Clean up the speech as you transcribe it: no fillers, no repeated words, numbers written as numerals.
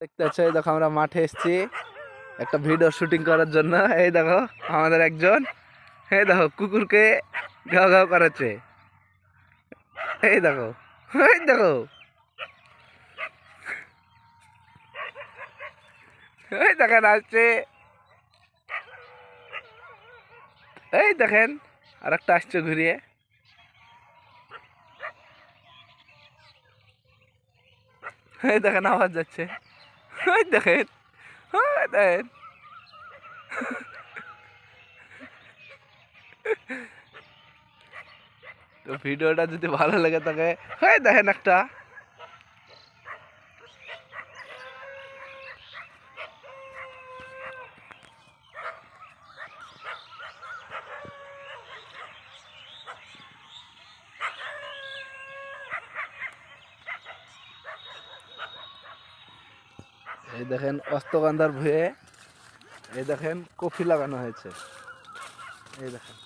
দেখতে পাচ্ছ, এই দেখো আমরা মাঠে এসেছি একটা ভিডিও শুটিং করার জন্য। এই দেখো আমাদের একজন, এই দেখো কুকুরকে ঘাও ঘাও করাচ্ছে। এই দেখো, এই দেখো, এই দেখেন আসছে, এই দেখেন আর একটা আসছে ঘুরিয়ে, এই দেখেন আওয়াজ যাচ্ছে, এই দেখেন, এই দেখেন। তো ভিডিওটা যদি ভালো লেগে থাকে, এই দেখেন একটা, এই দেখেন অস্তগন্ধার ভুঁয়ে, এই দেখেন কফি লাগানো হয়েছে, এই দেখেন।